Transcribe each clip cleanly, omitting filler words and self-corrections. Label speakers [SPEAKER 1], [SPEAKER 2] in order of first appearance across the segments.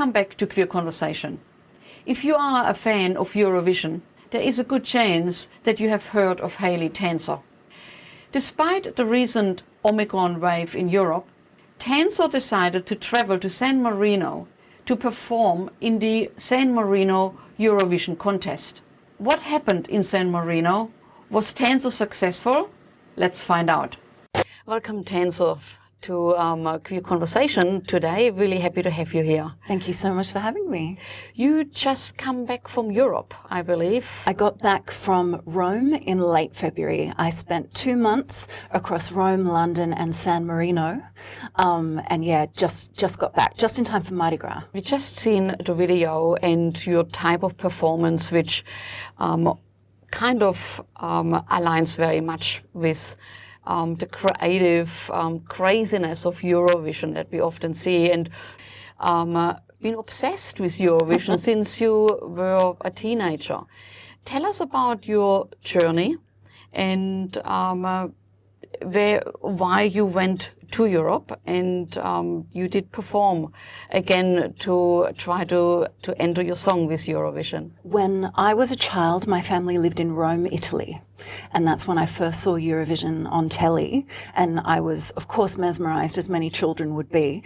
[SPEAKER 1] Welcome back to Queer Conversation. If you are a fan of Eurovision, there is a good chance that you have heard of Hayley TANZER. Despite the recent Omicron wave in Europe, TANZER decided to travel to San Marino to perform in the San Marino Eurovision contest. What happened in San Marino? Was TANZER successful? Let's find out. Welcome, TANZER, to Queer Conversation today. Really happy to have you here.
[SPEAKER 2] Thank you so much for having me.
[SPEAKER 1] You just come back from Europe, I believe.
[SPEAKER 2] I got back from Rome in late February. I spent 2 months across Rome, London and San Marino. Just got back, just in time for Mardi Gras.
[SPEAKER 1] We just seen the video and your type of performance, which kind of aligns very much with the creative craziness of Eurovision that we often see, and been obsessed with Eurovision since you were a teenager. Tell us about your journey and why you went to Europe and you did perform again to try to enter your song with Eurovision.
[SPEAKER 2] When I was a child, my family lived in Rome, Italy. And that's when I first saw Eurovision on telly. And I was, of course, mesmerized, as many children would be.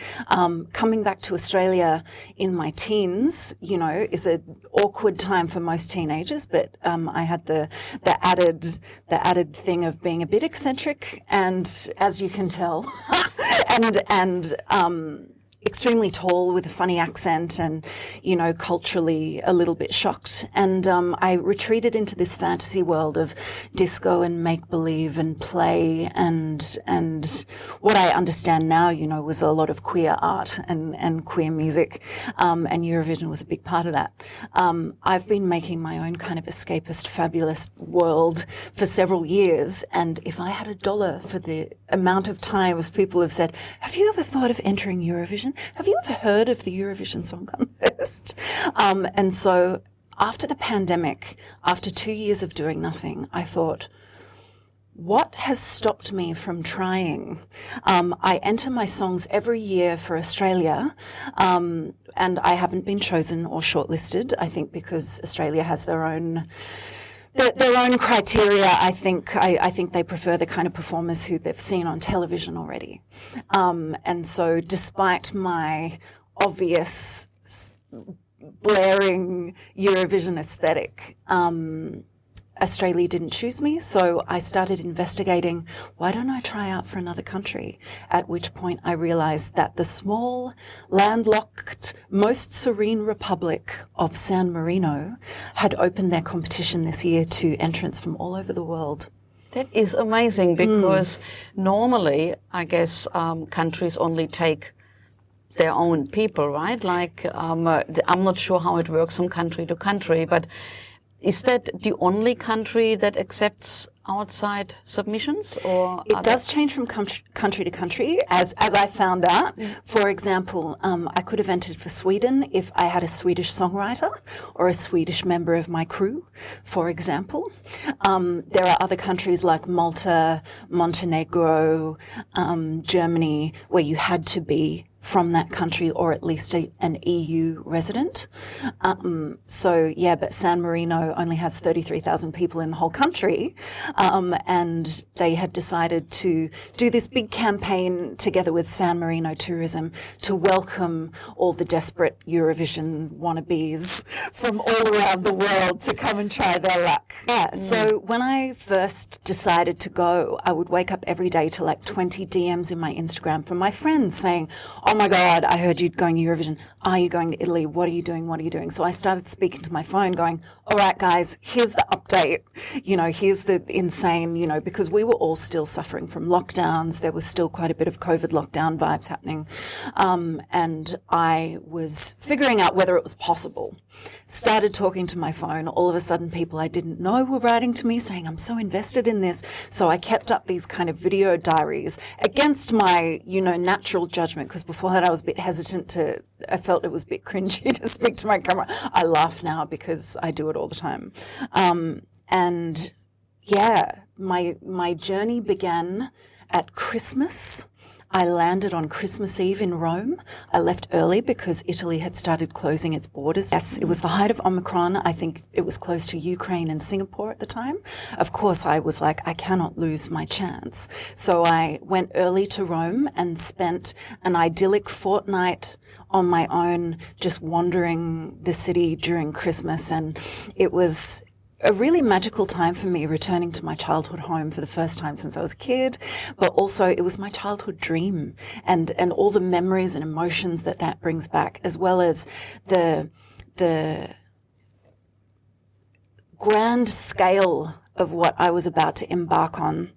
[SPEAKER 2] Coming back to Australia in my teens, you know, is an awkward time for most teenagers. But I had the added thing of being a bit eccentric, and as you can tell, and extremely tall with a funny accent and, you know, culturally a little bit shocked. And I retreated into this fantasy world of disco and make-believe and play and what I understand now, you know, was a lot of queer art and queer music. And Eurovision was a big part of that. I've been making my own kind of escapist, fabulous world for several years. And if I had $1 for the amount of times people have said, have you ever thought of entering Eurovision? Have you ever heard of the Eurovision Song Contest? And so after the pandemic, after 2 years of doing nothing, I thought, what has stopped me from trying? I enter my songs every year for Australia, and I haven't been chosen or shortlisted, I think because Australia has their own criteria. I think they prefer the kind of performers who they've seen on television already. And so despite my obvious blaring Eurovision aesthetic, Australia didn't choose me, so I started investigating, why don't I try out for another country? At which point I realized that the small, landlocked, most serene republic of San Marino had opened their competition this year to entrants from all over the world.
[SPEAKER 1] That is amazing, because normally, I guess, countries only take their own people, right? Like, I'm not sure how it works from country to country, but is that the only country that accepts outside submissions, or
[SPEAKER 2] it does change from country to country, as I found out. For example, I could have entered for Sweden if I had a Swedish songwriter or a Swedish member of my crew, for example. There are other countries like Malta, Montenegro, Germany, where you had to be from that country or at least an EU resident. But San Marino only has 33,000 people in the whole country. And they had decided to do this big campaign together with San Marino Tourism to welcome all the desperate Eurovision wannabes from all around the world to come and try their luck. So when I first decided to go, I would wake up every day to like 20 DMs in my Instagram from my friends saying, oh my God, I heard you're going to Eurovision. Are you going to Italy? What are you doing? What are you doing? So I started speaking to my phone going, all right, guys, here's the update. You know, here's the insane, you know, because we were all still suffering from lockdowns. There was still quite a bit of COVID lockdown vibes happening. And I was figuring out whether it was possible. Started talking to my phone. All of a sudden, people I didn't know were writing to me saying, I'm so invested in this. So I kept up these kind of video diaries against my, you know, natural judgment, because before that I was a bit hesitant I felt it was a bit cringy to speak to my camera. I laugh now because I do it all the time. My journey began at Christmas I landed on Christmas Eve in Rome. I left early because Italy had started closing its borders. Yes, it was the height of Omicron. I think it was close to Ukraine and Singapore at the time. Of course, I was like, I cannot lose my chance. So I went early to Rome and spent an idyllic fortnight on my own, just wandering the city during Christmas. And it was a really magical time for me, returning to my childhood home for the first time since I was a kid, but also it was my childhood dream, and all the memories and emotions that brings back, as well as the grand scale of what I was about to embark on.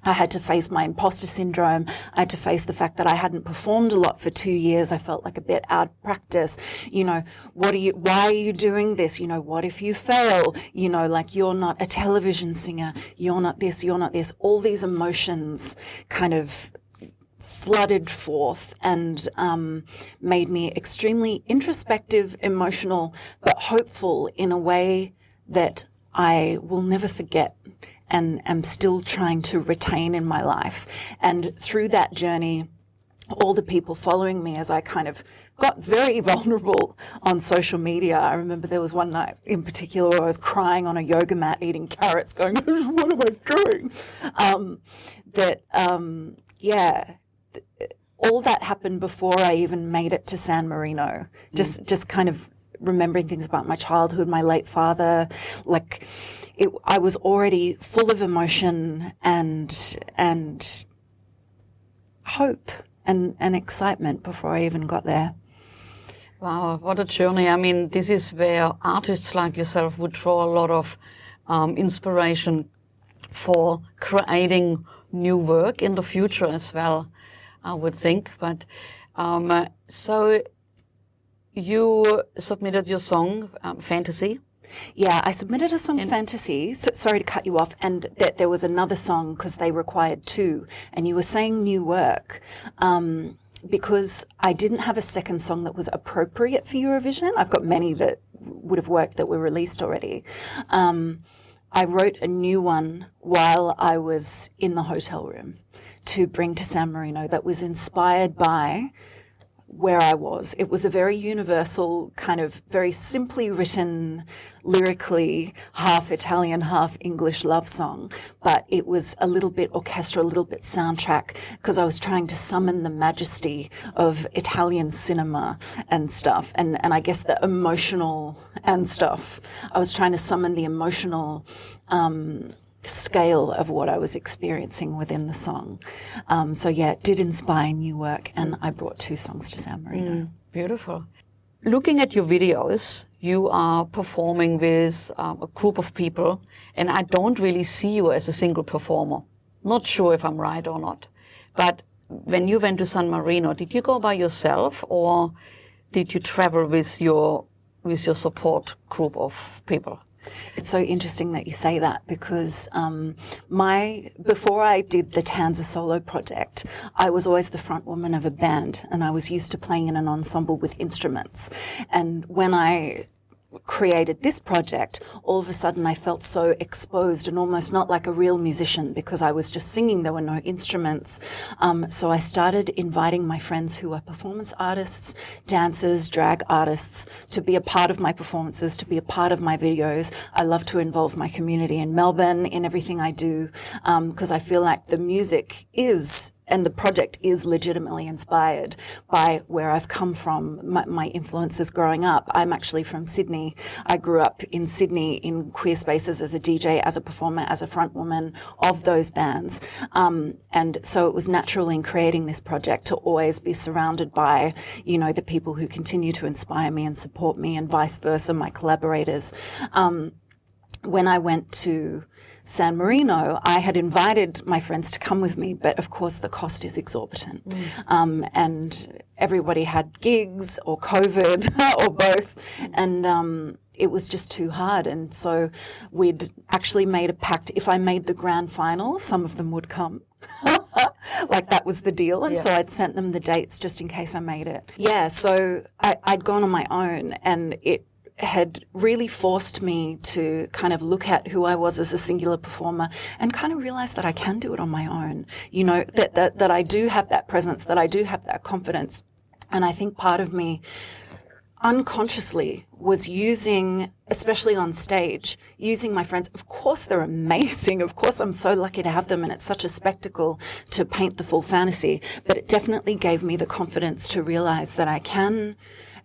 [SPEAKER 2] I had to face my imposter syndrome. I had to face the fact that I hadn't performed a lot for 2 years. I felt like a bit out of practice. Why are you doing this? What if you fail? Like, you're not a television singer. You're not this, you're not this. All these emotions kind of flooded forth and made me extremely introspective, emotional, but hopeful in a way that I will never forget and am still trying to retain in my life. And through that journey, all the people following me as I kind of got very vulnerable on social media. I remember there was one night in particular where I was crying on a yoga mat eating carrots going, what am I doing? All that happened before I even made it to San Marino. Just kind of remembering things about my childhood, my late father, I was already full of emotion and hope and excitement before I even got there.
[SPEAKER 1] Wow, what a journey. I mean, this is where artists like yourself would draw a lot of inspiration for creating new work in the future as well, I would think. But so you submitted your song, Fantasy.
[SPEAKER 2] Yeah, I submitted a song, Fantasy. So, sorry to cut you off. And there was another song because they required two. And you were saying new work because I didn't have a second song that was appropriate for Eurovision. I've got many that would have worked that were released already. I wrote a new one while I was in the hotel room to bring to San Marino that was inspired by where I was. It was a very universal, kind of very simply written, lyrically, half Italian, half English love song, but it was a little bit orchestra, a little bit soundtrack, because I was trying to summon the majesty of Italian cinema and stuff, and I guess the emotional and stuff. I was trying to summon the emotional scale of what I was experiencing within the song. It did inspire new work, and I brought two songs to San Marino.
[SPEAKER 1] Beautiful. Looking at your videos, you are performing with a group of people, and I don't really see you as a single performer. Not sure if I'm right or not. But when you went to San Marino, did you go by yourself, or did you travel with your support group of people?
[SPEAKER 2] It's so interesting that you say that because before I did the TANZER solo project, I was always the front woman of a band, and I was used to playing in an ensemble with instruments. And when I created this project, all of a sudden I felt so exposed and almost not like a real musician because I was just singing. There were no instruments. So I started inviting my friends who are performance artists, dancers, drag artists to be a part of my performances, to be a part of my videos. I love to involve my community in Melbourne in everything I do because I feel like the music is and the project is legitimately inspired by where I've come from, my influences growing up. I'm actually from Sydney. I grew up in Sydney in queer spaces as a DJ, as a performer, as a front woman of those bands. And so it was natural in creating this project to always be surrounded by, the people who continue to inspire me and support me, and vice versa, my collaborators. When I went to San Marino, I had invited my friends to come with me, but of course the cost is exorbitant. And everybody had gigs or COVID or both. And it was just too hard. And so we'd actually made a pact. If I made the grand final, some of them would come. Like that was the deal. And so I'd sent them the dates just in case I made it. Yeah, so I'd gone on my own, and it had really forced me to kind of look at who I was as a singular performer and kind of realize that I can do it on my own. You know, that I do have that presence, that I do have that confidence. And I think part of me unconsciously was using, especially on stage, using my friends. Of course, they're amazing. Of course, I'm so lucky to have them, and it's such a spectacle to paint the full fantasy. But it definitely gave me the confidence to realize that I can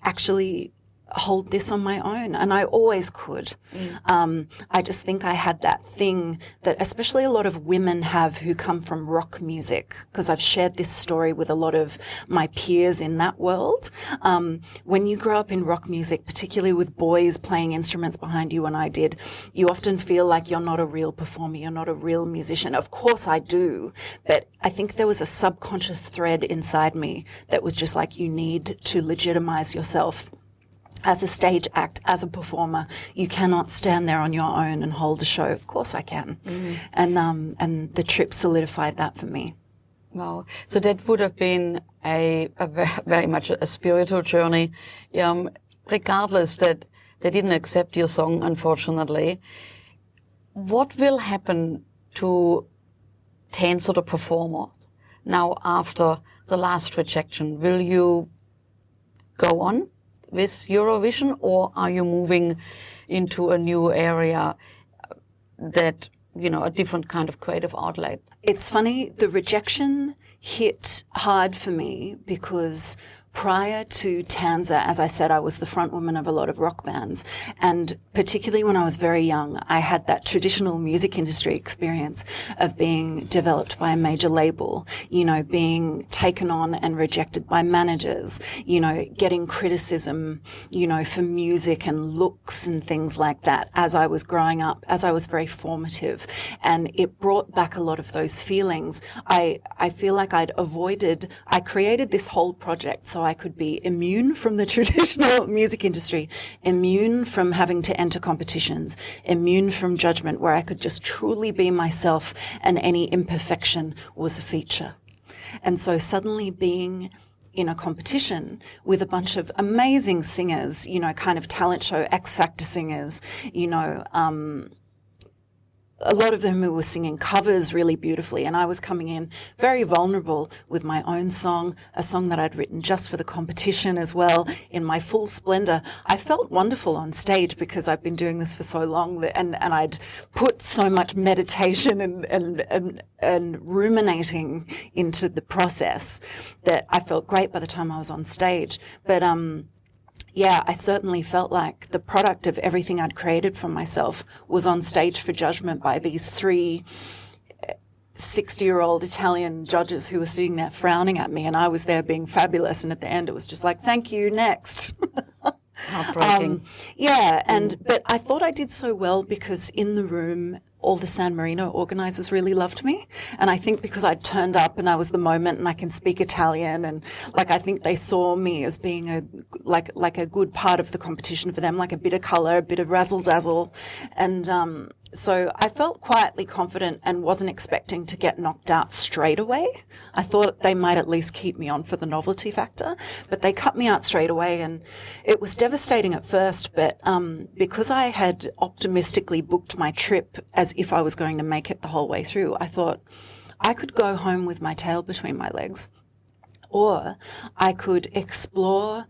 [SPEAKER 2] actually hold this on my own, and I always could. I just think I had that thing that especially a lot of women have who come from rock music, because I've shared this story with a lot of my peers in that world. When you grow up in rock music, particularly with boys playing instruments behind you, and I did, you often feel like you're not a real performer, you're not a real musician. Of course I do, but I think there was a subconscious thread inside me that was just like, you need to legitimize yourself as a stage act, as a performer. You cannot stand there on your own and hold a show. Of course I can. And the trip solidified that for me.
[SPEAKER 1] Wow. So that would have been a very much a spiritual journey. Regardless that they didn't accept your song, unfortunately. What will happen to TANZER the performer now after the last rejection? Will you go on with Eurovision, or are you moving into a new area that, you know, a different kind of creative outlet?
[SPEAKER 2] It's funny, the rejection hit hard for me because prior to TANZER, as I said, I was the front woman of a lot of rock bands. And particularly when I was very young, I had that traditional music industry experience of being developed by a major label, you know, being taken on and rejected by managers, you know, getting criticism, you know, for music and looks and things like that as I was growing up, as I was very formative. And it brought back a lot of those feelings. I feel like I created this whole project so I could be immune from the traditional music industry, immune from having to enter competitions, immune from judgment, where I could just truly be myself and any imperfection was a feature. And so suddenly being in a competition with a bunch of amazing singers, you know, kind of talent show X Factor singers, you know, a lot of them who were singing covers really beautifully, and I was coming in very vulnerable with my own song, a song that I'd written just for the competition as well, in my full splendor. I felt wonderful on stage because I've been doing this for so long, and I'd put so much meditation and ruminating into the process that I felt great by the time I was on stage. But yeah, I certainly felt like the product of everything I'd created for myself was on stage for judgment by these 3 60-year-old Italian judges who were sitting there frowning at me, and I was there being fabulous. And at the end, it was just like, thank you, next.
[SPEAKER 1] Heartbreaking.
[SPEAKER 2] But I thought I did so well because in the room, all the San Marino organisers really loved me. And I think because I'd turned up and I was the moment and I can speak Italian, and like I think they saw me as being a good part of the competition for them, like a bit of colour, a bit of razzle dazzle. And so I felt quietly confident and wasn't expecting to get knocked out straight away. I thought they might at least keep me on for the novelty factor, but they cut me out straight away, and it was devastating at first. But because I had optimistically booked my trip as if I was going to make it the whole way through, I thought I could go home with my tail between my legs, or I could explore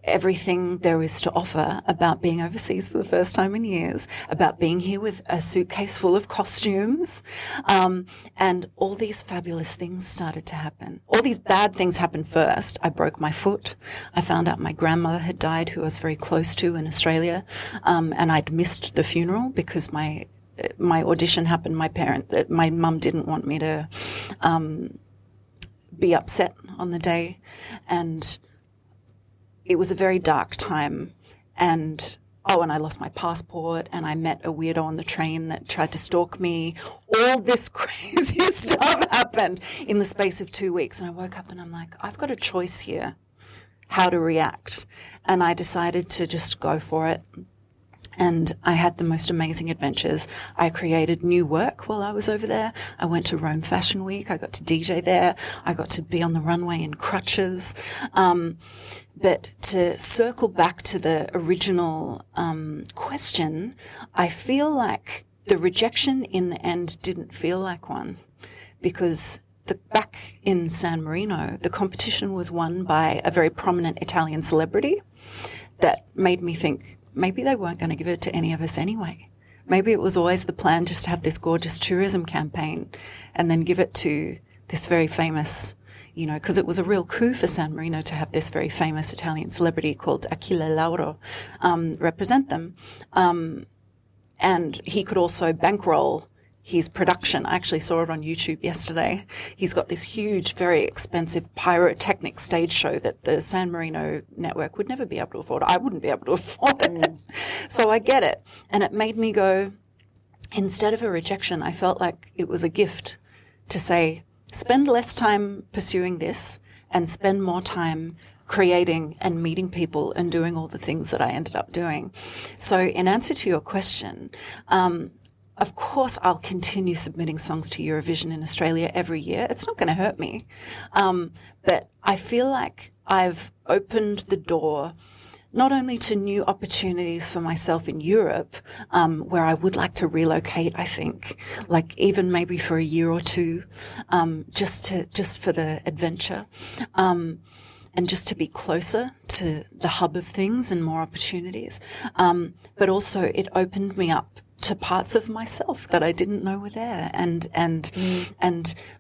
[SPEAKER 2] everything there is to offer about being overseas for the first time in years, about being here with a suitcase full of costumes. And all these fabulous things started to happen. All these bad things happened first. I broke my foot. I found out my grandmother had died, who I was very close to in Australia. And I'd missed the funeral because my audition happened. My mum didn't want me to be upset on the day. And it was a very dark time, and I lost my passport, and I met a weirdo on the train that tried to stalk me. All this crazy stuff happened in the space of 2 weeks, and I woke up and I'm like, I've got a choice here, how to react. And I decided to just go for it. And I had the most amazing adventures. I created new work while I was over there. I went to Rome Fashion Week. I got to DJ there. I got to be on the runway in crutches. But to circle back to the original question, I feel like the rejection in the end didn't feel like one, because back in San Marino, the competition was won by a very prominent Italian celebrity that made me think, maybe they weren't going to give it to any of us anyway. Maybe it was always the plan just to have this gorgeous tourism campaign and then give it to this very famous, because it was a real coup for San Marino to have this very famous Italian celebrity called Achille Lauro represent them. And he could also bankroll his production. I actually saw it on YouTube yesterday. He's got this huge, very expensive pyrotechnic stage show that the San Marino network would never be able to afford. I wouldn't be able to afford it. So I get it. And it made me go, instead of a rejection, I felt like it was a gift to say, spend less time pursuing this and spend more time creating and meeting people and doing all the things that I ended up doing. So in answer to your question, of course, I'll continue submitting songs to Eurovision in Australia every year. It's not going to hurt me. But I feel like I've opened the door not only to new opportunities for myself in Europe, where I would like to relocate, I think, like even maybe for a year or two, just for the adventure, and just to be closer to the hub of things and more opportunities. But also it opened me up to parts of myself that I didn't know were there, and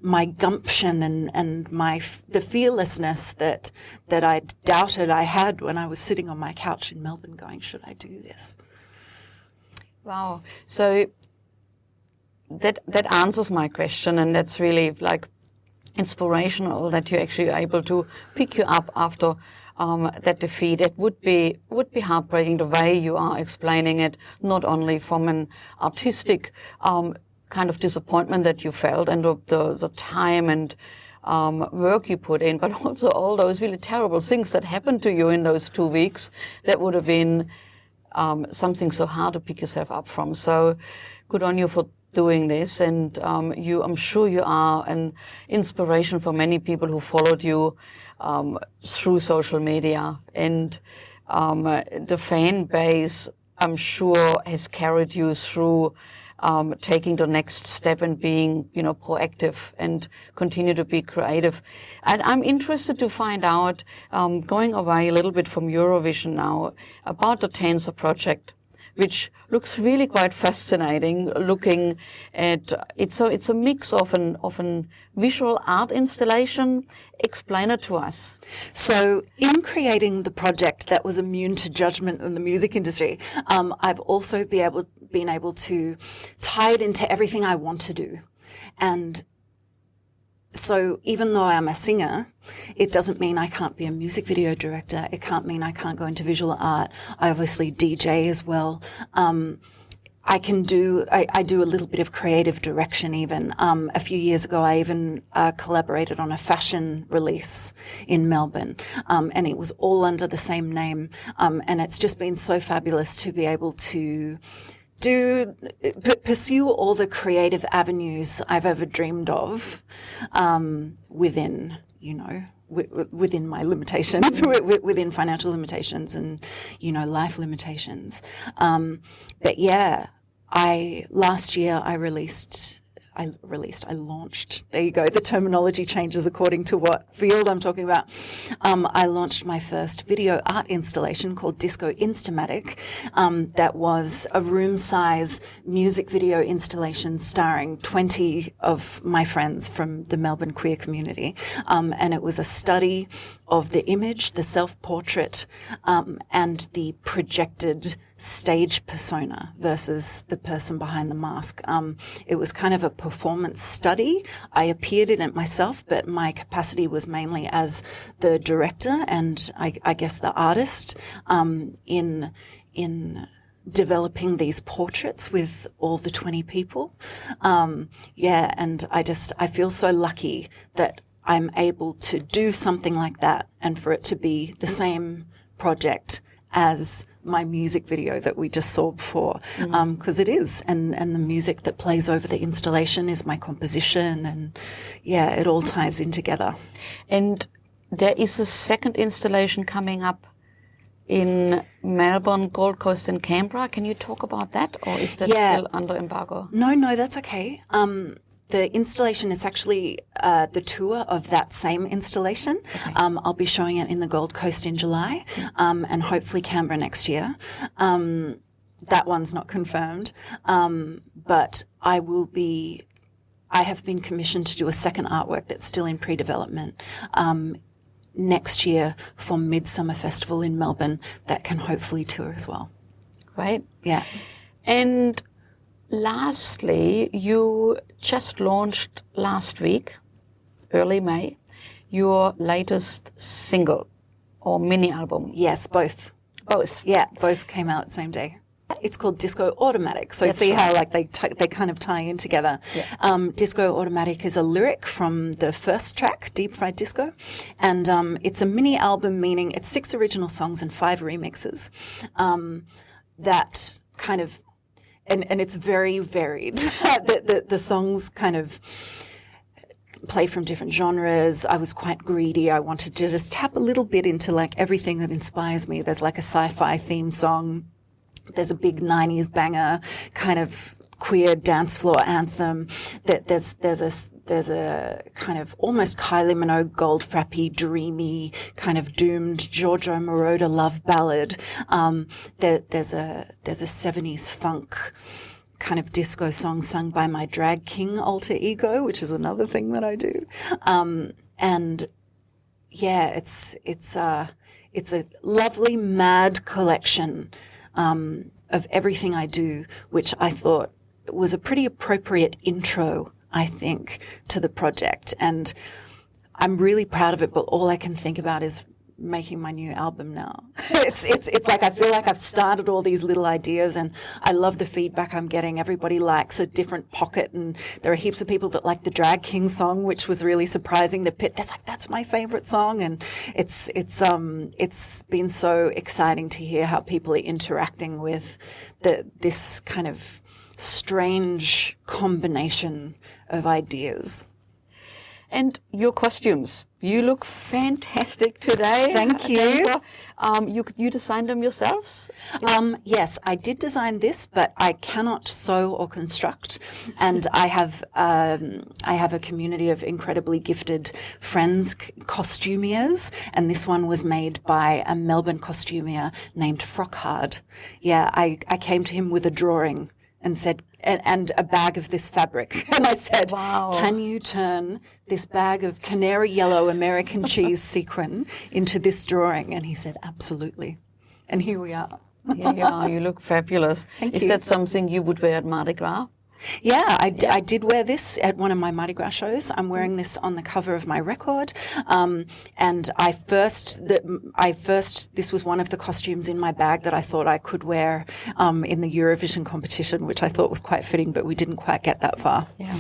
[SPEAKER 2] my gumption and the fearlessness that I doubted I had when I was sitting on my couch in Melbourne going, should I do this?
[SPEAKER 1] Wow. So that answers my question, and that's really like inspirational that you're actually able to pick you up after that defeat. It would be heartbreaking the way you are explaining it, not only from an artistic kind of disappointment that you felt and the time and work you put in, but also all those really terrible things that happened to you in those 2 weeks that would have been something so hard to pick yourself up from. So good on you for doing this, and I'm sure you are an inspiration for many people who followed you through social media, and the fan base, I'm sure, has carried you through taking the next step and being, proactive and continue to be creative. And I'm interested to find out, going away a little bit from Eurovision now, about the TANZER project, which looks really quite fascinating. Looking at it's a mix of an visual art installation. Explain it to us.
[SPEAKER 2] So, in creating the project that was immune to judgment in the music industry, I've also been able to tie it into everything I want to do, and so even though I'm a singer, it doesn't mean I can't be a music video director. It can't mean I can't go into visual art. I obviously DJ as well. I do a little bit of creative direction even. A few years ago, I even collaborated on a fashion release in Melbourne, and it was all under the same name. And it's just been so fabulous to be able to pursue all the creative avenues I've ever dreamed of, within, within my limitations, within financial limitations and, life limitations. But yeah, last year I launched, there you go, the terminology changes according to what field I'm talking about. I launched my first video art installation called Disco Instamatic, that was a room-size music video installation starring 20 of my friends from the Melbourne queer community. And it was a study of the image, the self-portrait, and the projected stage persona versus the person behind the mask. It was kind of a performance study. I appeared in it myself, but my capacity was mainly as the director and I guess the artist, in developing these portraits with all the 20 people. And I feel so lucky that I'm able to do something like that and for it to be the same project as my music video that we just saw before, because it is, and the music that plays over the installation is my composition, and yeah, it all ties in together.
[SPEAKER 1] And there is a second installation coming up in Melbourne, Gold Coast and Canberra. Can you talk about that, or is that still under embargo?
[SPEAKER 2] No, that's okay. The installation is actually the tour of that same installation. Okay. I'll be showing it in the Gold Coast in July, and hopefully Canberra next year. That one's not confirmed, but I have been commissioned to do a second artwork that's still in pre-development next year for Midsummer Festival in Melbourne that can hopefully tour as well.
[SPEAKER 1] Right.
[SPEAKER 2] Yeah.
[SPEAKER 1] And lastly, you just launched last week, early May, your latest single or mini album.
[SPEAKER 2] Yes, both.
[SPEAKER 1] Both.
[SPEAKER 2] Yeah, both came out the same day. It's called Disco Automatic. So
[SPEAKER 1] That's
[SPEAKER 2] see
[SPEAKER 1] right.
[SPEAKER 2] how like they kind of tie in together. Yeah. Disco Automatic is a lyric from the first track, Deep Fried Disco, and it's a mini album, meaning it's 6 original songs and 5 remixes. That kind of, and it's very varied. The songs kind of play from different genres. I was quite greedy. I wanted to just tap a little bit into like everything that inspires me. There's like a sci-fi theme song. There's a big 90s banger, kind of queer dance floor anthem. There's a kind of almost Kylie Minogue, Goldfrappy, dreamy, kind of doomed Giorgio Moroder love ballad. There's a 70s funk kind of disco song sung by my drag king alter ego, which is another thing that I do. And yeah, it's a lovely mad collection of everything I do, which I thought was a pretty appropriate intro, I think, to the project. And I'm really proud of it, but all I can think about is making my new album now. It's like I feel like I've started all these little ideas, and I love the feedback I'm getting. Everybody likes a different pocket, and there are heaps of people that like the Drag King song, which was really surprising. That's my favorite song, and it's been so exciting to hear how people are interacting with this kind of strange combination of ideas.
[SPEAKER 1] And your costumes. You look fantastic today.
[SPEAKER 2] Thank you.
[SPEAKER 1] You designed them yourselves?
[SPEAKER 2] Yes, I did design this, but I cannot sew or construct. And I have a community of incredibly gifted friends, costumiers, and this one was made by a Melbourne costumier named Frockhard. Yeah, I came to him with a drawing and said, and a bag of this fabric. And I said, wow, can you turn this bag of canary yellow American cheese sequin into this drawing? And he said, absolutely. And here we are.
[SPEAKER 1] Here you are. You look fabulous.
[SPEAKER 2] Thank
[SPEAKER 1] Is
[SPEAKER 2] you.
[SPEAKER 1] that something you would wear at Mardi Gras?
[SPEAKER 2] Yeah, I did wear this at one of my Mardi Gras shows. I'm wearing this on the cover of my record. And this was one of the costumes in my bag that I thought I could wear in the Eurovision competition, which I thought was quite fitting, but we didn't quite get that far.
[SPEAKER 1] Yeah,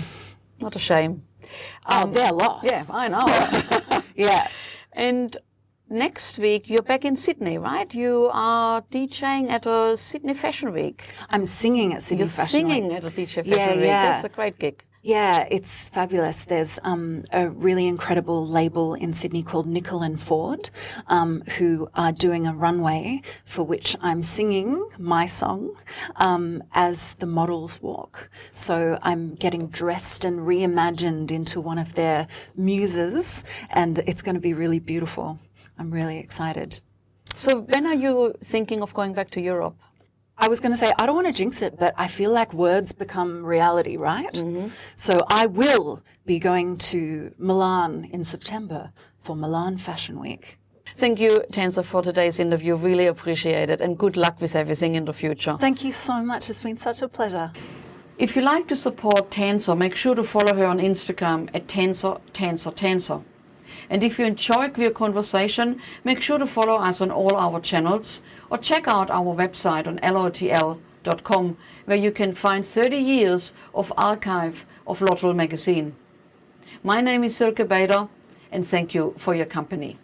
[SPEAKER 1] what a shame.
[SPEAKER 2] Their loss.
[SPEAKER 1] Yeah, I know.
[SPEAKER 2] Yeah.
[SPEAKER 1] And next week, you're back in Sydney, right? You are DJing at a Sydney Fashion Week.
[SPEAKER 2] I'm singing at Sydney Fashion Week.
[SPEAKER 1] You're singing at a DJ Fashion Week. That's a great gig.
[SPEAKER 2] Yeah, it's fabulous. There's a really incredible label in Sydney called Nickel and Ford, who are doing a runway for which I'm singing my song as the models walk. So I'm getting dressed and reimagined into one of their muses, and it's going to be really beautiful. I'm really excited.
[SPEAKER 1] So when are you thinking of going back to Europe?
[SPEAKER 2] I was going to say, I don't want to jinx it, but I feel like words become reality, right? Mm-hmm. So I will be going to Milan in September for Milan Fashion Week.
[SPEAKER 1] Thank you, TANZER, for today's interview. Really appreciate it, and good luck with everything in the future.
[SPEAKER 2] Thank you so much. It's been such a pleasure.
[SPEAKER 1] If you like to support TANZER, make sure to follow her on Instagram at TANZER. And if you enjoy Queer Conversation, make sure to follow us on all our channels or check out our website on lotl.com, where you can find 30 years of archive of Lotl magazine. My name is Silke Bader, and thank you for your company.